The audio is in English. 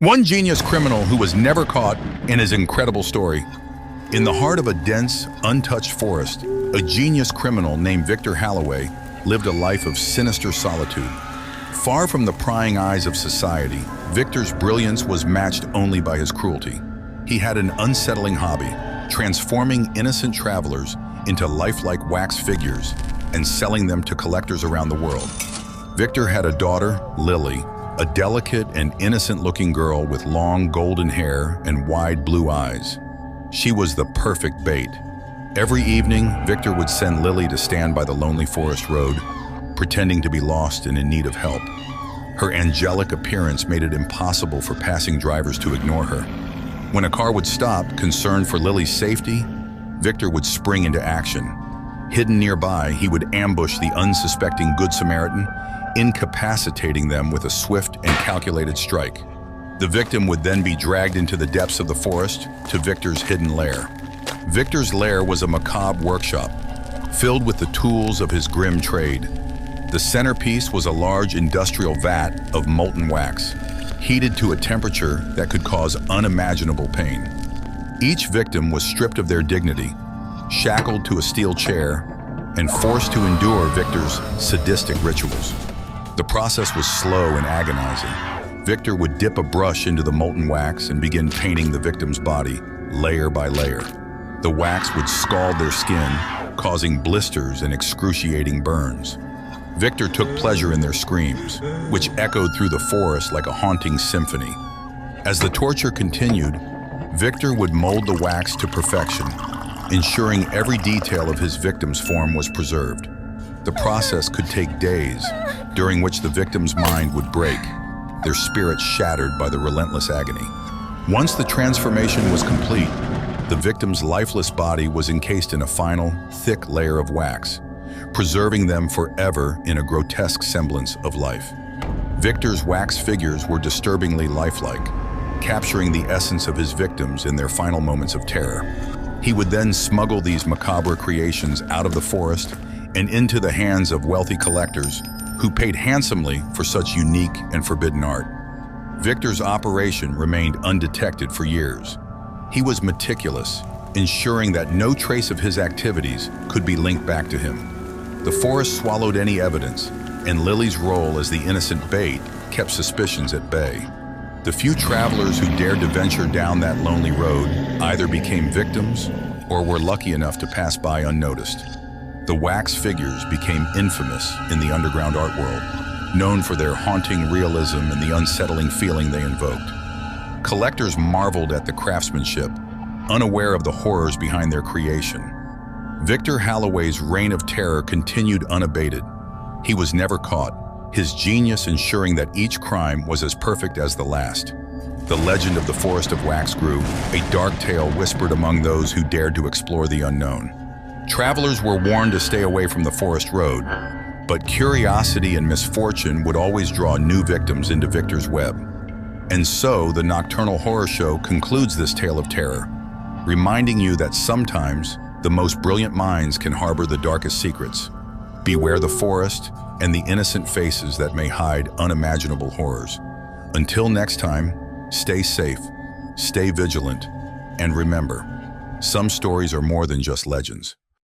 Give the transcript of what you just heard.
One genius criminal who was never caught in his incredible story. In the heart of a dense, untouched forest, a genius criminal named Victor Halloway lived a life of sinister solitude. Far from the prying eyes of society, Victor's brilliance was matched only by his cruelty. He had an unsettling hobby, transforming innocent travelers into lifelike wax figures and selling them to collectors around the world. Victor had a daughter, Lily, a delicate and innocent-looking girl with long golden hair and wide blue eyes. She was the perfect bait. Every evening, Victor would send Lily to stand by the lonely forest road, pretending to be lost and in need of help. Her angelic appearance made it impossible for passing drivers to ignore her. When a car would stop, concerned for Lily's safety, Victor would spring into action. Hidden nearby, he would ambush the unsuspecting Good Samaritan, incapacitating them with a swift and calculated strike. The victim would then be dragged into the depths of the forest to Victor's hidden lair. Victor's lair was a macabre workshop, filled with the tools of his grim trade. The centerpiece was a large industrial vat of molten wax, heated to a temperature that could cause unimaginable pain. Each victim was stripped of their dignity, shackled to a steel chair, and forced to endure Victor's sadistic rituals. The process was slow and agonizing. Victor would dip a brush into the molten wax and begin painting the victim's body, layer by layer. The wax would scald their skin, causing blisters and excruciating burns. Victor took pleasure in their screams, which echoed through the forest like a haunting symphony. As the torture continued, Victor would mold the wax to perfection, ensuring every detail of his victim's form was preserved. The process could take days, during which the victim's mind would break, their spirits shattered by the relentless agony. Once the transformation was complete, the victim's lifeless body was encased in a final, thick layer of wax, preserving them forever in a grotesque semblance of life. Victor's wax figures were disturbingly lifelike, capturing the essence of his victims in their final moments of terror. He would then smuggle these macabre creations out of the forest and into the hands of wealthy collectors who paid handsomely for such unique and forbidden art. Victor's operation remained undetected for years. He was meticulous, ensuring that no trace of his activities could be linked back to him. The forest swallowed any evidence, and Lily's role as the innocent bait kept suspicions at bay. The few travelers who dared to venture down that lonely road either became victims or were lucky enough to pass by unnoticed. The wax figures became infamous in the underground art world, known for their haunting realism and the unsettling feeling they invoked. Collectors marveled at the craftsmanship, unaware of the horrors behind their creation. Victor Halloway's reign of terror continued unabated. He was never caught, his genius ensuring that each crime was as perfect as the last. The legend of the Forest of Wax grew, a dark tale whispered among those who dared to explore the unknown. Travelers were warned to stay away from the forest road, but curiosity and misfortune would always draw new victims into Victor's web. And so, the Nocturnal Horror Show concludes this tale of terror, reminding you that sometimes the most brilliant minds can harbor the darkest secrets. Beware the forest and the innocent faces that may hide unimaginable horrors. Until next time, stay safe, stay vigilant, and remember, some stories are more than just legends.